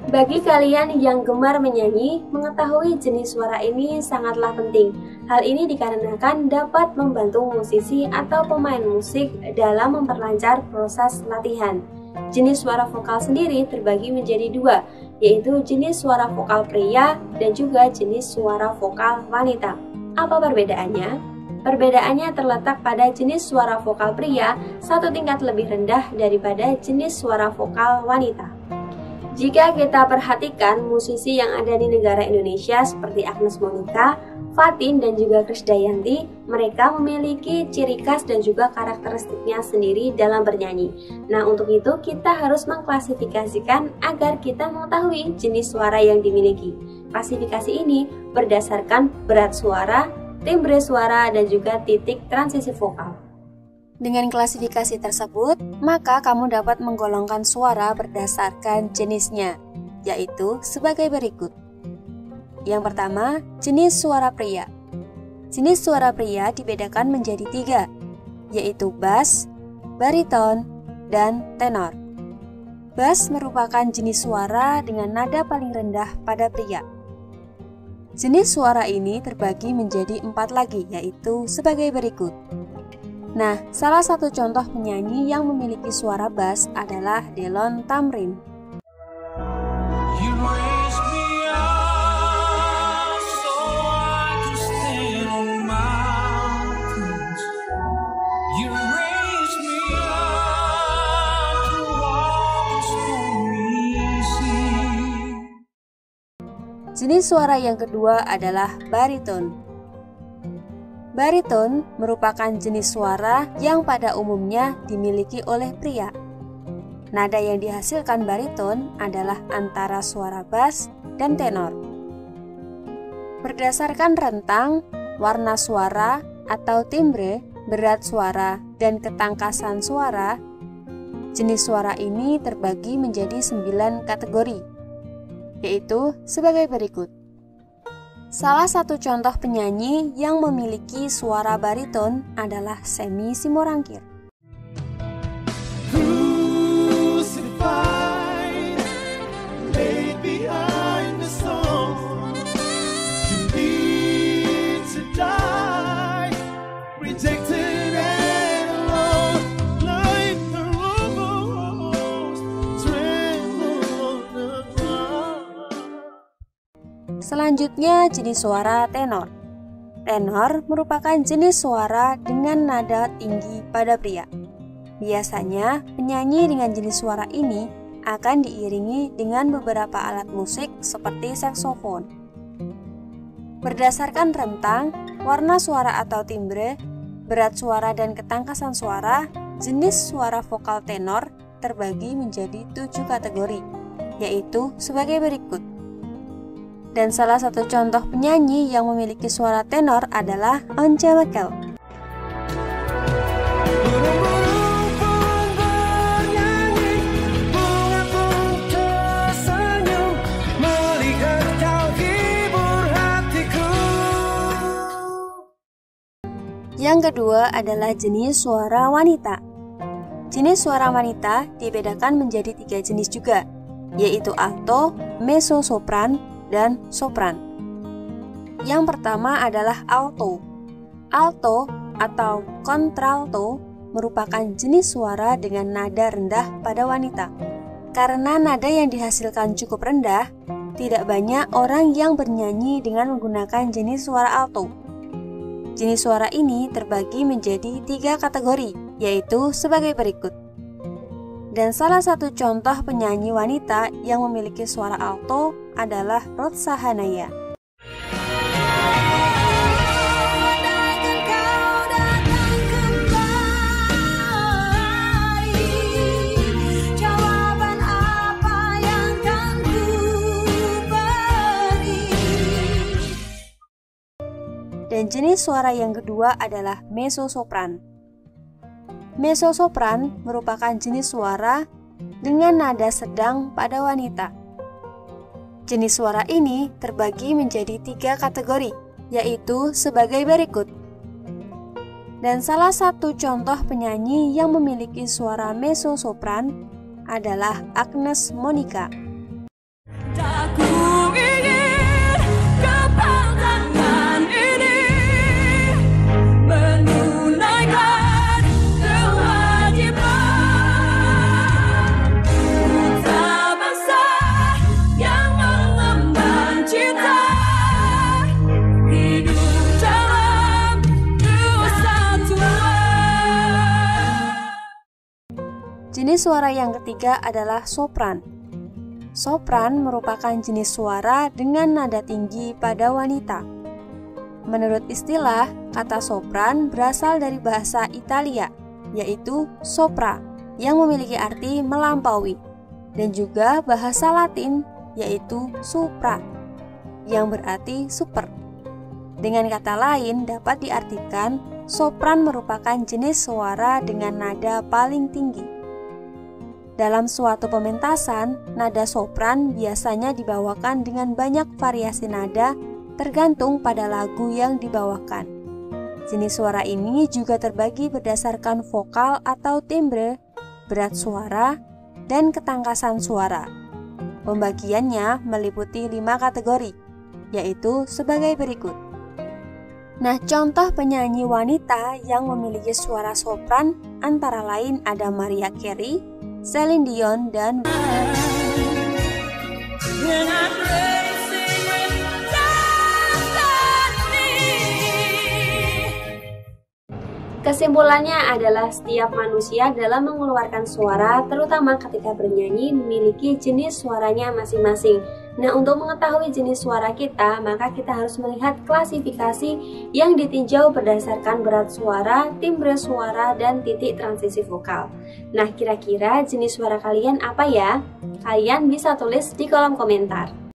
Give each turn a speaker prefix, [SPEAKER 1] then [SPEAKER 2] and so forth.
[SPEAKER 1] Bagi kalian yang gemar menyanyi, mengetahui jenis suara ini sangatlah penting. Hal ini dikarenakan dapat membantu musisi atau pemain musik dalam memperlancar proses latihan. Jenis suara vokal sendiri terbagi menjadi dua, yaitu jenis suara vokal pria dan juga jenis suara vokal wanita. Apa perbedaannya? Perbedaannya terletak pada jenis suara vokal pria satu tingkat lebih rendah daripada jenis suara vokal wanita. Jika kita perhatikan musisi yang ada di negara Indonesia seperti Agnes Monica, Fatin, dan juga Krisdayanti, mereka memiliki ciri khas dan juga karakteristiknya sendiri dalam bernyanyi. Nah, untuk itu kita harus mengklasifikasikan agar kita mengetahui jenis suara yang dimiliki. Klasifikasi ini berdasarkan berat suara, timbre suara, dan juga titik transisi vokal. Dengan klasifikasi tersebut, maka kamu dapat menggolongkan suara berdasarkan jenisnya, yaitu sebagai berikut. Yang pertama, jenis suara pria. Jenis suara pria dibedakan menjadi tiga, yaitu bass, bariton, dan tenor. Bass merupakan jenis suara dengan nada paling rendah pada pria. Jenis suara ini terbagi menjadi 4 lagi, yaitu sebagai berikut. Nah, salah satu contoh penyanyi yang memiliki suara bass adalah Delon Tamrin. Jenis suara yang kedua adalah bariton. Bariton merupakan jenis suara yang pada umumnya dimiliki oleh pria. Nada yang dihasilkan bariton adalah antara suara bass dan tenor. Berdasarkan rentang, warna suara atau timbre, berat suara, dan ketangkasan suara, jenis suara ini terbagi menjadi 9 kategori, yaitu sebagai berikut. Salah satu contoh penyanyi yang memiliki suara bariton adalah Semi Simorangkir. Selanjutnya, jenis suara tenor. Tenor merupakan jenis suara dengan nada tinggi pada pria. Biasanya, penyanyi dengan jenis suara ini akan diiringi dengan beberapa alat musik seperti saksofon. Berdasarkan rentang, warna suara atau timbre, berat suara, dan ketangkasan suara, jenis suara vokal tenor terbagi menjadi 7 kategori, yaitu sebagai berikut. Dan salah satu contoh penyanyi yang memiliki suara tenor adalah Once Mekel. Yang kedua adalah jenis suara wanita. Jenis suara wanita dibedakan menjadi 3 jenis juga, yaitu alto, mezzo sopran, dan sopran. Yang pertama adalah alto. Alto atau kontralto merupakan jenis suara dengan nada rendah pada wanita. Karena nada yang dihasilkan cukup rendah, tidak banyak orang yang bernyanyi dengan menggunakan jenis suara alto. Jenis suara ini terbagi menjadi 3 kategori, yaitu sebagai berikut. Dan salah satu contoh penyanyi wanita yang memiliki suara alto adalah Ruth Sahanaya. Dan jenis suara yang kedua adalah mezzo sopran. Mezzo sopran merupakan jenis suara dengan nada sedang pada wanita. Jenis suara ini terbagi menjadi 3 kategori, yaitu sebagai berikut. Dan salah satu contoh penyanyi yang memiliki suara mezzo sopran adalah Agnes Monica.
[SPEAKER 2] Jenis suara yang ketiga adalah sopran. Sopran merupakan jenis suara dengan nada tinggi pada wanita. Menurut istilah, kata sopran berasal dari bahasa Italia, yaitu sopra, yang memiliki arti melampaui, dan juga bahasa Latin, yaitu supra, yang berarti super. Dengan kata lain, dapat diartikan sopran merupakan jenis suara dengan nada paling tinggi. Dalam suatu pementasan, nada sopran biasanya dibawakan dengan banyak variasi nada tergantung pada lagu yang dibawakan. Jenis suara ini juga terbagi berdasarkan vokal atau timbre, berat suara, dan ketangkasan suara. Pembagiannya meliputi 5 kategori, yaitu sebagai berikut. Nah, contoh penyanyi wanita yang memiliki suara sopran antara lain ada Mariah Carey, Celine Dion, dan
[SPEAKER 1] kesimpulannya adalah setiap manusia dalam mengeluarkan suara, terutama ketika bernyanyi, memiliki jenis suaranya masing-masing. Nah, untuk mengetahui jenis suara kita, maka kita harus melihat klasifikasi yang ditinjau berdasarkan berat suara, timbre suara, dan titik transisi vokal. Nah, kira-kira jenis suara kalian apa ya? Kalian bisa tulis di kolom komentar.